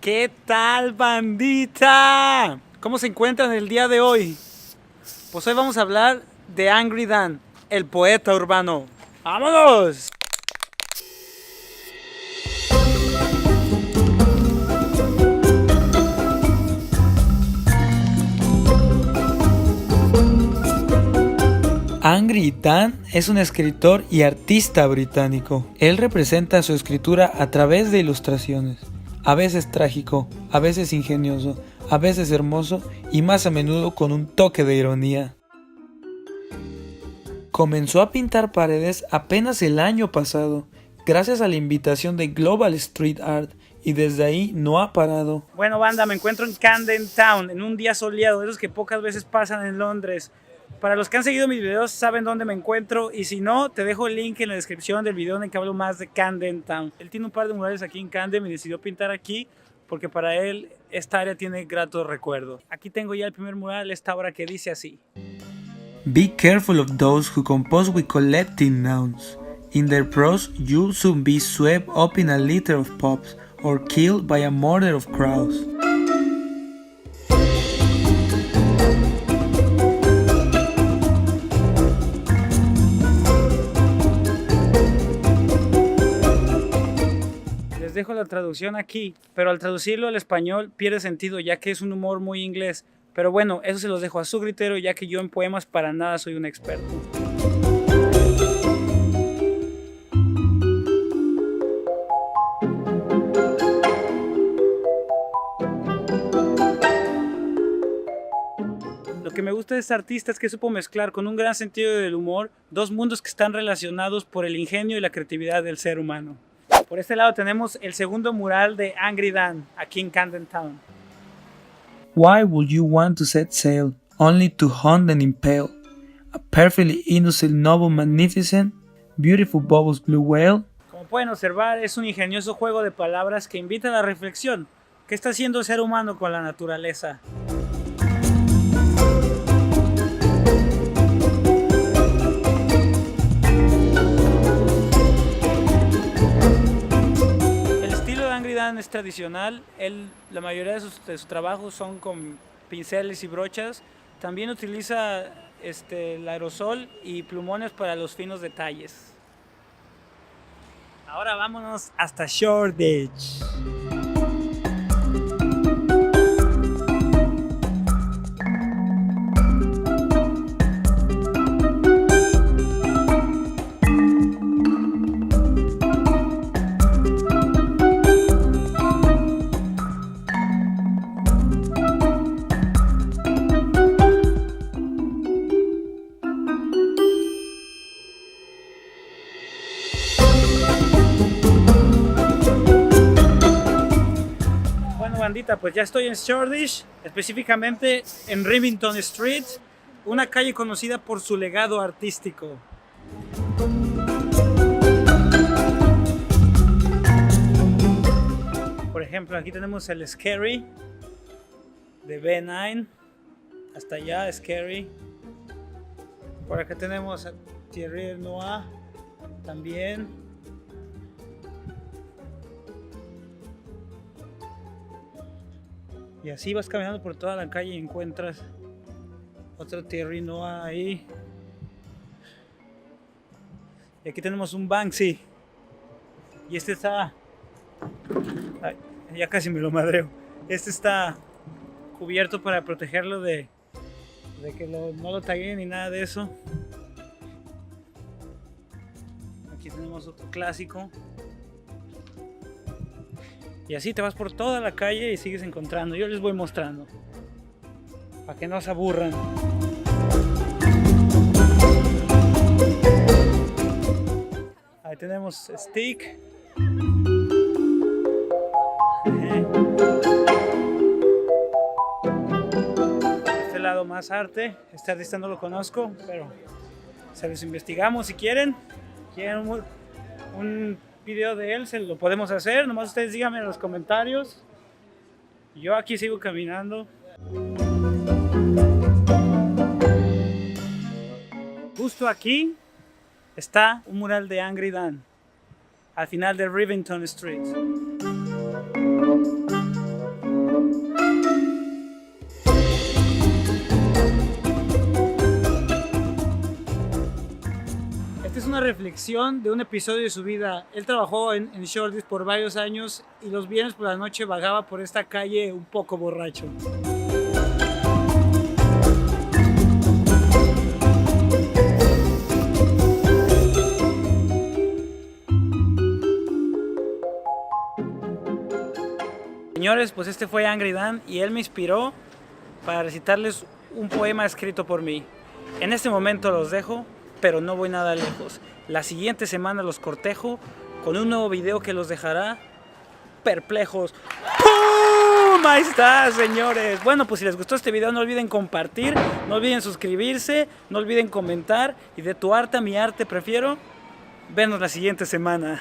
¿Qué tal, bandita? ¿Cómo se encuentran el día de hoy? Pues hoy vamos a hablar de Angry Dan, el poeta urbano. ¡Vámonos! Angry Dan es un escritor y artista británico. Él representa su escritura a través de ilustraciones. A veces trágico, a veces ingenioso, a veces hermoso y más a menudo con un toque de ironía. Comenzó a pintar paredes apenas el año pasado, gracias a la invitación de Global Street Art, y desde ahí no ha parado. Bueno, banda, me encuentro en Camden Town, en un día soleado, de esos que pocas veces pasan en Londres. Para los que han seguido mis videos saben dónde me encuentro, y si no, te dejo el link en la descripción del video en el que hablo más de Camden Town. Él tiene un par de murales aquí en Camden y decidió pintar aquí porque para él esta área tiene gratos recuerdos. Aquí tengo ya el primer mural, esta obra que dice así: Be careful of those who compose with collective nouns. In their prose, you'll soon be swept up in a litter of pups, or killed by a murder of crows. Les dejo la traducción aquí, pero al traducirlo al español pierde sentido ya que es un humor muy inglés. Pero bueno, eso se los dejo a su criterio, ya que yo en poemas para nada soy un experto. Lo que me gusta de este artista es que supo mezclar con un gran sentido del humor dos mundos que están relacionados por el ingenio y la creatividad del ser humano. Por este lado tenemos el segundo mural de Angry Dan, aquí en Camden Town. Why would you want to set sail, only to hunt and impale? A perfectly innocent, noble, magnificent, beautiful Bubbles blue whale. Como pueden observar, es un ingenioso juego de palabras que invita a la reflexión. ¿Qué está haciendo el ser humano con la naturaleza? Es tradicional, la mayoría de sus trabajos son con pinceles y brochas. También utiliza el aerosol y plumones para los finos detalles. Ahora vámonos hasta Shoreditch. Bandita, pues ya estoy en Shoreditch, específicamente en Rivington Street, una calle conocida por su legado artístico. Por ejemplo, aquí tenemos el Scary de B9, hasta allá Scary. Por acá tenemos a Thierry Noir también. Y así vas caminando por toda la calle y encuentras otro Thierry Noir ahí. Y aquí tenemos un Banksy. Y este está... Ay, ya casi me lo madreo. Este está cubierto para protegerlo de que no lo taguen ni nada de eso. Aquí tenemos otro clásico. Y así te vas por toda la calle y sigues encontrando. Yo les voy mostrando, para que no se aburran. Ahí tenemos Stick. Este lado más arte. Este artista no lo conozco, pero se los investigamos si quieren. ¿Quieren un video de él? Se lo podemos hacer, nomás ustedes díganme en los comentarios. Yo aquí sigo caminando. Justo aquí está un mural de Angry Dan al final de Rivington Street. reflexión de un episodio de su vida. Él trabajó en Shorties por varios años y los viernes por la noche vagaba por esta calle un poco borracho. Señores, pues este fue Angry Dan y él me inspiró para recitarles un poema escrito por mí. En este momento los dejo, pero no voy nada lejos. La siguiente semana los cortejo con un nuevo video que los dejará perplejos. ¡Pum! Ahí está, señores. Bueno, pues si les gustó este video no olviden compartir, no olviden suscribirse, no olviden comentar y de tu arte a mi arte prefiero vernos la siguiente semana.